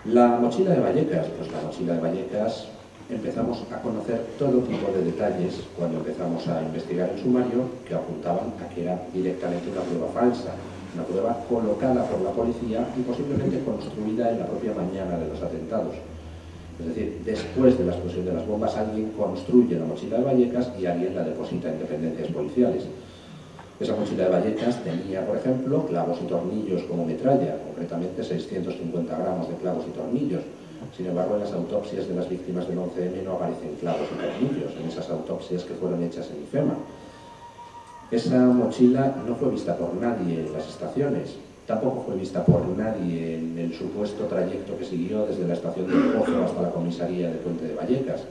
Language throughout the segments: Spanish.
La mochila de Vallecas, pues la mochila de Vallecas empezamos a conocer todo tipo de detalles cuando empezamos a investigar el sumario que apuntaban a que era directamente una prueba falsa, una prueba colocada por la policía y posiblemente construida en la propia mañana de los atentados. Es decir, después de la explosión de las bombas, alguien construye la mochila de Vallecas y alguien la deposita en dependencias policiales. Esa mochila de Vallecas tenía, por ejemplo, clavos y tornillos como metralla, concretamente 650 gramos de clavos y tornillos. Sin embargo, en las autopsias de las víctimas del 11M no aparecen clavos y tornillos, en esas autopsias que fueron hechas en IFEMA. Esa mochila no fue vista por nadie en las estaciones, tampoco fue vista por nadie en el supuesto trayecto que siguió desde la estación del Pozo hasta la comisaría de Puente de Vallecas.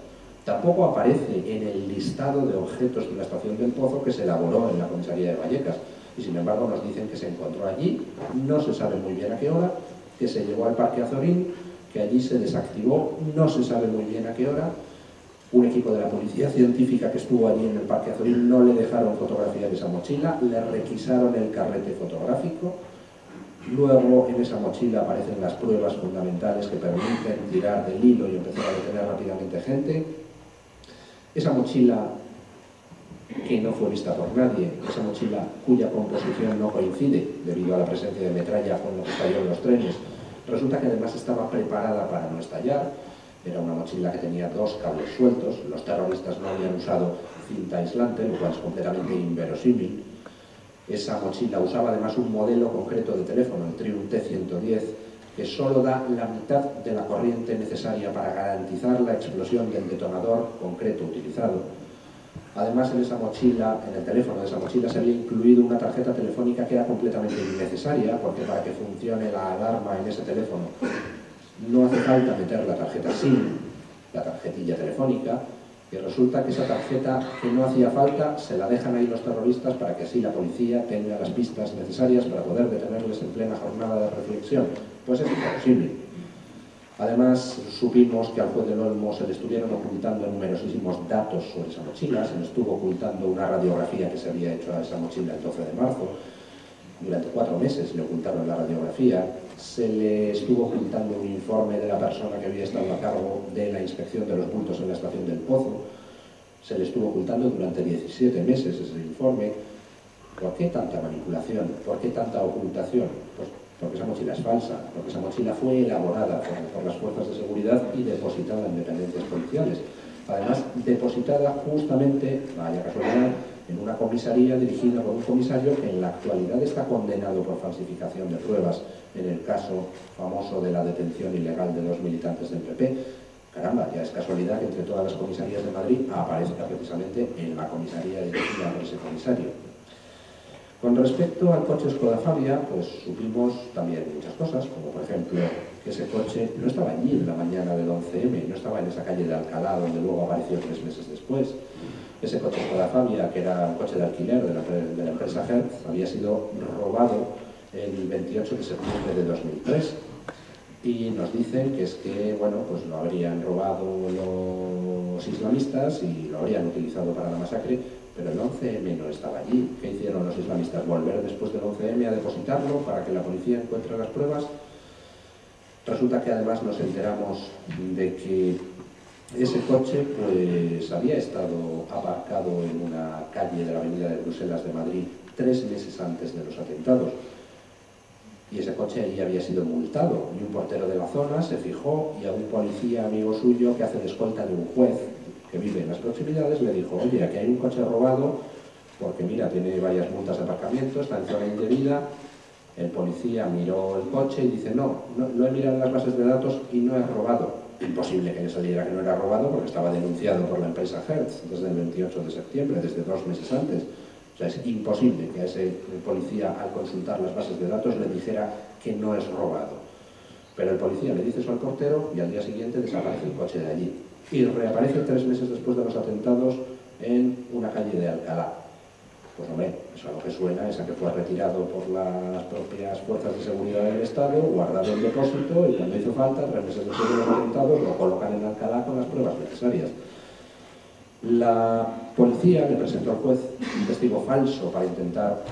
Tampoco aparece en el listado de objetos de la estación del Pozo que se elaboró en la comisaría de Vallecas. Y sin embargo nos dicen que se encontró allí, no se sabe muy bien a qué hora, que se llevó al Parque Azorín, que allí se desactivó, no se sabe muy bien a qué hora. Un equipo de la policía científica que estuvo allí en el Parque Azorín no le dejaron fotografiar esa mochila, le requisaron el carrete fotográfico. Luego en esa mochila aparecen las pruebas fundamentales que permiten tirar del hilo y empezar a detener rápidamente gente. Esa mochila que no fue vista por nadie, esa mochila cuya composición no coincide debido a la presencia de metralla con lo que estalló en los trenes, resulta que además estaba preparada para no estallar. Era una mochila que tenía 2 cables sueltos, los terroristas no habían usado cinta aislante, lo cual es completamente inverosímil. Esa mochila usaba además un modelo concreto de teléfono, el Triumph T110, que solo da la mitad de la corriente necesaria para garantizar la explosión del detonador concreto utilizado. Además, en esa mochila, en el teléfono de esa mochila, se había incluido una tarjeta telefónica que era completamente innecesaria, porque para que funcione la alarma en ese teléfono no hace falta meter la tarjeta SIM, la tarjetilla telefónica, y resulta que esa tarjeta que no hacía falta se la dejan ahí los terroristas para que así la policía tenga las pistas necesarias para poder detenerles en plena jornada de reflexión. Pues es imposible. Además, supimos que al juez del Olmo se le estuvieron ocultando numerosísimos datos sobre esa mochila, se le estuvo ocultando una radiografía que se había hecho a esa mochila el 12 de marzo, durante 4 meses le ocultaron la radiografía, se le estuvo ocultando un informe de la persona que había estado a cargo de la inspección de los bultos en la estación del Pozo, se le estuvo ocultando durante 17 meses ese informe. ¿Por qué tanta manipulación? ¿Por qué tanta ocultación? Pues porque esa mochila es falsa, porque esa mochila fue elaborada por las fuerzas de seguridad y depositada en dependencias policiales. Además, depositada justamente, vaya casualidad, en una comisaría dirigida por un comisario que en la actualidad está condenado por falsificación de pruebas en el caso famoso de la detención ilegal de 2 militantes del PP. Caramba, ya es casualidad que entre todas las comisarías de Madrid aparezca precisamente en la comisaría dirigida por ese comisario. Con respecto al coche Skoda Fabia, pues supimos también muchas cosas, como por ejemplo que ese coche no estaba allí en la mañana del 11M, no estaba en esa calle de Alcalá donde luego apareció 3 meses después. Ese coche Skoda Fabia, que era un coche de alquiler de la empresa Hertz, había sido robado el 28 de septiembre de 2003. Y nos dicen que es que, bueno, pues lo habrían robado los islamistas y lo habrían utilizado para la masacre, pero el 11M no estaba allí. ¿Qué hicieron los islamistas? ¿Volver después del 11M a depositarlo para que la policía encuentre las pruebas? Resulta que además nos enteramos de que ese coche pues había estado aparcado en una calle de la avenida de Bruselas de Madrid 3 meses antes de los atentados. Y ese coche allí había sido multado y un portero de la zona se fijó y a un policía amigo suyo que hace de escolta de un juez que vive en las proximidades le dijo: oye, aquí hay un coche robado porque mira, tiene varias multas de aparcamiento, está en zona indebida. El policía miró el coche y dice: no lo he mirado en las bases de datos y no es robado. Imposible que le saliera que no era robado porque estaba denunciado por la empresa Hertz desde el 28 de septiembre, desde 2 meses antes. O sea, es imposible que a ese policía, al consultar las bases de datos, le dijera que no es robado. Pero el policía le dice eso al portero y al día siguiente desaparece el coche de allí. Y reaparece 3 meses después de los atentados en una calle de Alcalá. Pues hombre, eso a lo que suena es a que fue retirado por las propias fuerzas de seguridad del Estado, guardado en depósito y cuando hizo falta, 3 meses después de los atentados, lo colocan en Alcalá con las pruebas necesarias. La policía le presentó al juez un testigo falso para intentar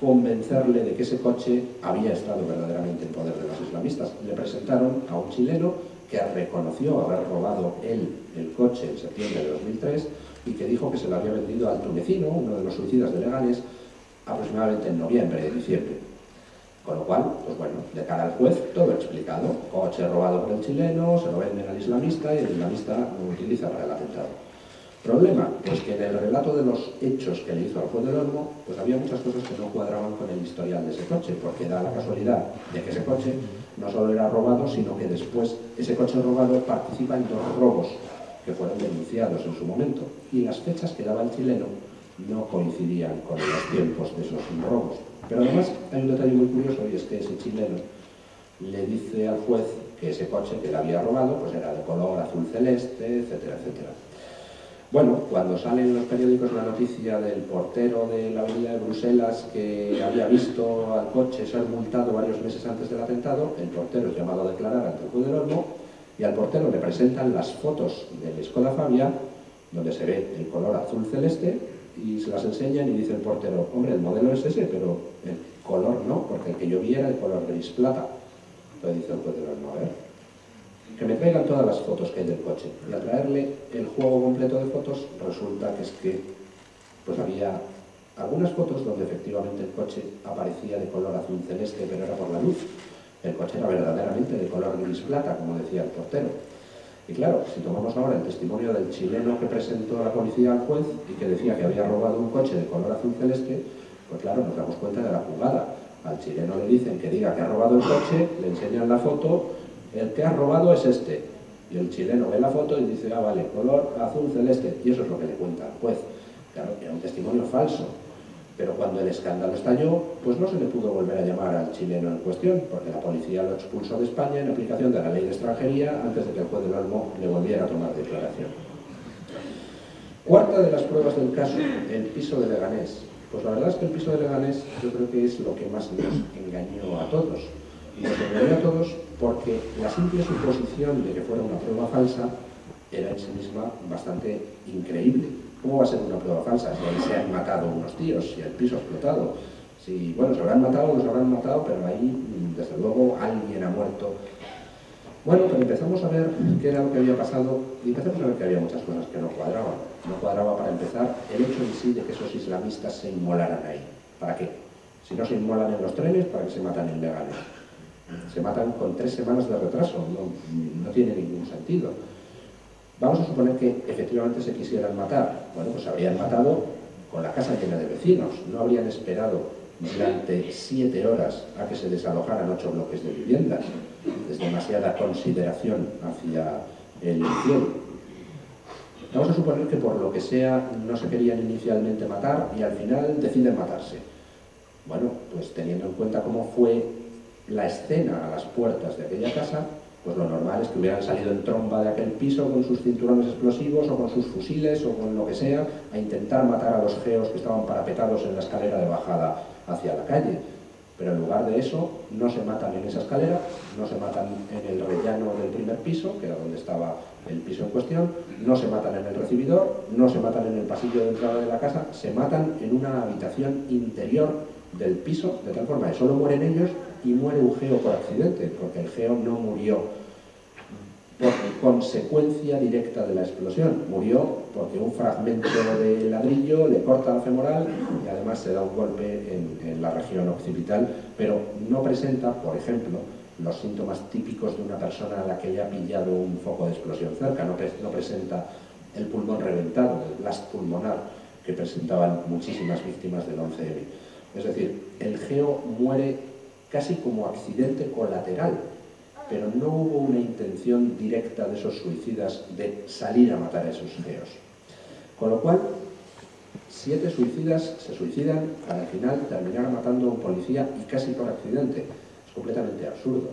convencerle de que ese coche había estado verdaderamente en poder de los islamistas. islamistas. Le presentaron a un chileno que reconoció haber robado él el coche en septiembre de 2003 y que dijo que se lo había vendido al tunecino, uno de los suicidas de Leganés, aproximadamente en noviembre, diciembre. Con lo cual, pues bueno, de cara al juez, todo explicado. Coche robado por el chileno, se lo venden al islamista y el islamista lo utiliza para el atentado. Problema, pues que en el relato de los hechos que le hizo al juez del Olmo, pues había muchas cosas que no cuadraban con el historial de ese coche, porque da la casualidad de que ese coche no solo era robado, sino que después ese coche robado participa en 2 robos que fueron denunciados en su momento, y las fechas que daba el chileno no coincidían con los tiempos de esos robos. Pero además hay un detalle muy curioso, y es que ese chileno le dice al juez que ese coche que le había robado pues era de color azul celeste, etcétera, etcétera. Bueno, cuando sale en los periódicos la noticia del portero de la avenida de Bruselas que había visto al coche ser multado varios meses antes del atentado, el portero es llamado a declarar ante el juez del Olmo y al portero le presentan las fotos del Skoda Fabia, donde se ve el color azul celeste, y se las enseñan y dice el portero, hombre, el modelo es ese, pero el color no, porque el que yo vi era el color gris plata. Entonces dice el juez del Olmo, a ver, que me traigan todas las fotos que hay del coche. Y al traerle el juego completo de fotos, resulta que es que pues había algunas fotos donde efectivamente el coche aparecía de color azul celeste, pero era por la luz. El coche era verdaderamente de color gris plata, como decía el portero. Y claro, si tomamos ahora el testimonio del chileno que presentó a la policía al juez y que decía que había robado un coche de color azul celeste, pues claro, nos damos cuenta de la jugada. Al chileno le dicen que diga que ha robado el coche, le enseñan la foto, el que ha robado es este. Y el chileno ve la foto y dice, ah, vale, color azul celeste. Y eso es lo que le cuenta al juez. Claro, era un testimonio falso. Pero cuando el escándalo estalló, pues no se le pudo volver a llamar al chileno en cuestión, porque la policía lo expulsó de España en aplicación de la ley de extranjería antes de que el juez del Olmo le volviera a tomar declaración. Cuarta de las pruebas del caso, el piso de Leganés. Pues la verdad es que el piso de Leganés yo creo que es lo que más nos engañó a todos. Y nos engañó a todos porque la simple suposición de que fuera una prueba falsa era en sí misma bastante increíble. ¿Cómo va a ser una prueba falsa si ahí se han matado unos tíos, si el piso ha explotado? Si, bueno, se habrán matado, los habrán matado, pero ahí, desde luego, alguien ha muerto. Bueno, pero empezamos a ver qué era lo que había pasado y empezamos a ver que había muchas cosas que no cuadraban. No cuadraba, para empezar, el hecho en sí de que esos islamistas se inmolaran ahí. ¿Para qué? Si no se inmolan en los trenes, ¿para qué se matan en Leganés? Se matan con 3 semanas de retraso, no tiene ningún sentido. Vamos a suponer que efectivamente se quisieran matar. Bueno, pues se habrían matado con la casa llena de vecinos. No habrían esperado durante 7 horas a que se desalojaran 8 bloques de viviendas. Es demasiada consideración hacia el infiel. Vamos a suponer que por lo que sea no se querían inicialmente matar y al final deciden matarse. Bueno, pues teniendo en cuenta cómo fue la escena a las puertas de aquella casa, pues lo normal es que hubieran salido en tromba de aquel piso con sus cinturones explosivos o con sus fusiles o con lo que sea a intentar matar a los geos que estaban parapetados en la escalera de bajada hacia la calle. Pero en lugar de eso, no se matan en esa escalera, no se matan en el rellano del primer piso, que era donde estaba el piso en cuestión, no se matan en el recibidor, no se matan en el pasillo de entrada de la casa, se matan en una habitación interior del piso, de tal forma que solo mueren ellos y muere un geo por accidente, porque el geo no murió por consecuencia directa de la explosión, murió porque un fragmento de ladrillo le corta la femoral y además se da un golpe en la región occipital, pero no presenta, por ejemplo, los síntomas típicos de una persona a la que haya pillado un foco de explosión cerca, no presenta el pulmón reventado, el blast pulmonar que presentaban muchísimas víctimas del 11M. Es decir, el geo muere casi como accidente colateral, pero no hubo una intención directa de esos suicidas de salir a matar a esos geos. Con lo cual, 7 suicidas se suicidan para al final terminar matando a un policía y casi por accidente. Es completamente absurdo.